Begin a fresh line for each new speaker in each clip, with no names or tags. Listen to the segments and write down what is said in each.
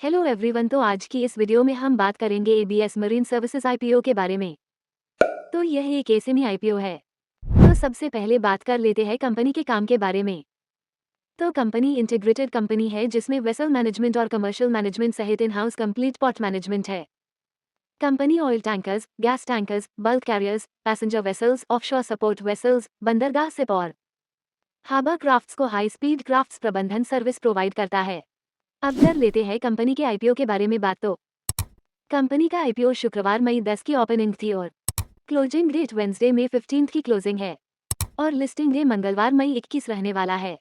Hello everyone. तो आज की इस वीडियो में हम बात करेंगे एबीएस मरीन सर्विसेज आईपीओ के बारे में। तो यह एक एसएमई आईपीओ है। तो सबसे पहले बात कर लेते हैं कंपनी के काम के बारे में। तो कंपनी इंटीग्रेटेड कंपनी है जिसमें वेसल मैनेजमेंट और कमर्शियल मैनेजमेंट सहित in house complete port management है। Company oil tankers, gas tankers, bulk carriers, passenger vessels, offshore support vessels, बंदरगाह शिप और हार्बर क्राफ्ट्स को हाई स्पीड क्राफ्ट्स प्रबंधन सर्विस प्रोवाइड करता है। अब कर लेते हैं कंपनी के आईपीओ के बारे में बात। तो कंपनी का आईपीओ शुक्रवार मई 10 की ओपनिंग थी और क्लोजिंग डेट वेंसडे मई 15 की क्लोजिंग है और लिस्टिंग डे मंगलवार मई 21 रहने वाला है।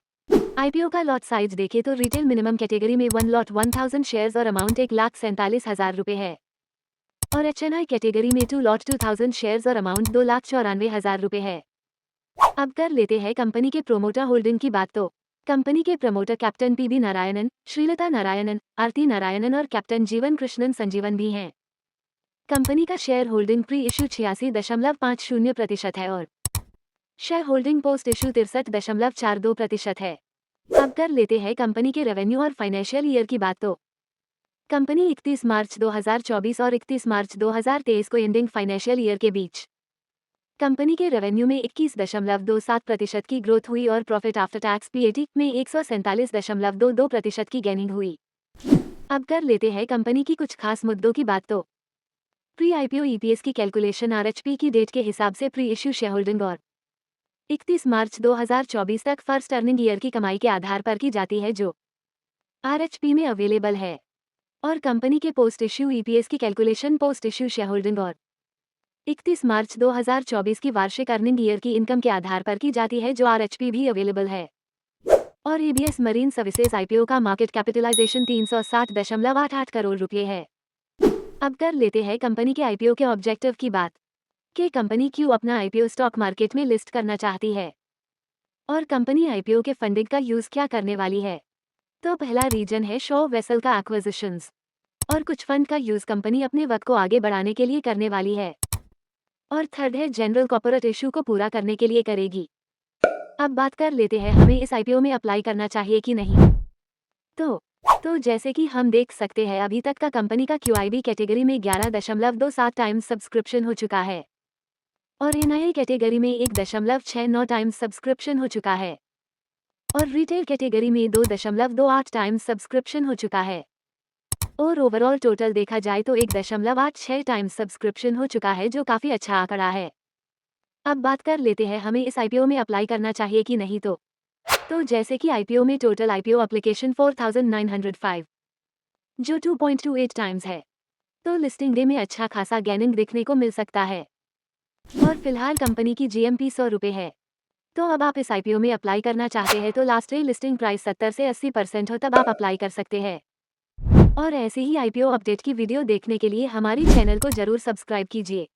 आईपीओ का लॉट साइज देखें तो रिटेल मिनिमम कैटेगरी में 1 लॉट 1000 शेयर्स और अमाउंट 1,47,000 रुपए है और एचएनआई कैटेगरी में 2 लॉट 2000 शेयर्स और अमाउंट 2,94,000 रुपए है। अब कर लेते हैं कंपनी के प्रोमोटर होल्डिंग की बात। तो कंपनी के promoter captain PB Narayanan, Sreelatha Narayanan, Aarti Narayanan और कैप्टन जीवन कृष्णन संजीवन भी हैं। कंपनी का शेयर होल्डिंग प्री इशू 86.50% है और शेयर होल्डिंग पोस्ट इशू 63.42% है। अब कर लेते हैं कंपनी के रेवेन्यू और फाइनेंशियल ईयर की बात। तो कंपनी 31 मार्च 2024 और 31 मार्च 2023 को एंडिंग फाइनेंशियल ईयर के बीच कंपनी के रेवेन्यू में 21.27% की ग्रोथ हुई और प्रॉफिट आफ्टर टैक्स पीएटी में 147.22% की गेनिंग हुई। अब कर लेते हैं कंपनी की कुछ खास मुद्दों की बात। तो प्री आईपीओ ईपीएस की कैलकुलेशन आरएचपी की डेट के हिसाब से प्री इश्यू शेयर होल्डिंग और 31 मार्च 2024 तक फर्स्ट अर्निंग ईयर की कमाई के आधार पर की जाती है जो आरएचपी में अवेलेबल है। और कंपनी के पोस्ट इश्यू ईपीएस की calculation post issue share holding और 31 मार्च 2024 की वार्षिक अर्निंग ईयर की इनकम के आधार पर की जाती है जो आरएचपी भी अवेलेबल है। और एबीएस मरीन सर्विसेज आईपीओ का मार्केट कैपिटलाइजेशन 360.88 करोड़ रुपए है। अब कर लेते हैं कंपनी के आईपीओ के ऑब्जेक्टिव की बात कि कंपनी क्यों अपना आईपीओ स्टॉक मार्केट में लिस्ट करना चाहती है और कंपनी आईपीओ के फंडिंग का यूज क्या करने वाली है। तो पहला रीजन है शो वेसल का एक्विजिशंस और कुछ फंड का यूज कंपनी अपने वक्त को आगे बढ़ाने के लिए करने वाली है और थर्ड है जनरल कॉर्पोरेट इशू को पूरा करने के लिए करेगी। अब बात कर लेते हैं हमें इस आईपीओ में अप्लाई करना चाहिए कि नहीं। तो जैसे कि हम देख सकते हैं अभी तक का कंपनी का क्यूआईबी कैटेगरी में 11.27 टाइम्स सब्सक्रिप्शन हो चुका है और एनआईआई कैटेगरी में 1.69 टाइम्स सब्सक्रिप्शन हो चुका है और रिटेल कैटेगरी में 2.28 टाइम्स सब्सक्रिप्शन हो चुका है और ओवरऑल टोटल देखा जाए तो 1.86 टाइम्स सब्सक्रिप्शन हो चुका है जो काफी अच्छा आंकड़ा है। अब बात कर लेते हैं हमें इस आईपीओ में अप्लाई करना चाहिए कि नहीं। तो जैसे कि आईपीओ में टोटल आईपीओ एप्लीकेशन 4905 जो 2.28 टाइम्स है तो लिस्टिंग डे में अच्छा खासा गेनिंग देखने को मिल सकता है और फिलहाल कंपनी की जीएमपी 100 रुपए है। तो अब आप इस आईपीओ में अप्लाई करना चाहते हैं तो लास्ट डे लिस्टिंग प्राइस 70 से 80% हो तब आप अप्लाई कर सकते हैं। और ऐसे ही आईपीओ अपडेट की वीडियो देखने के लिए हमारी चैनल को जरूर सब्सक्राइब कीजिए।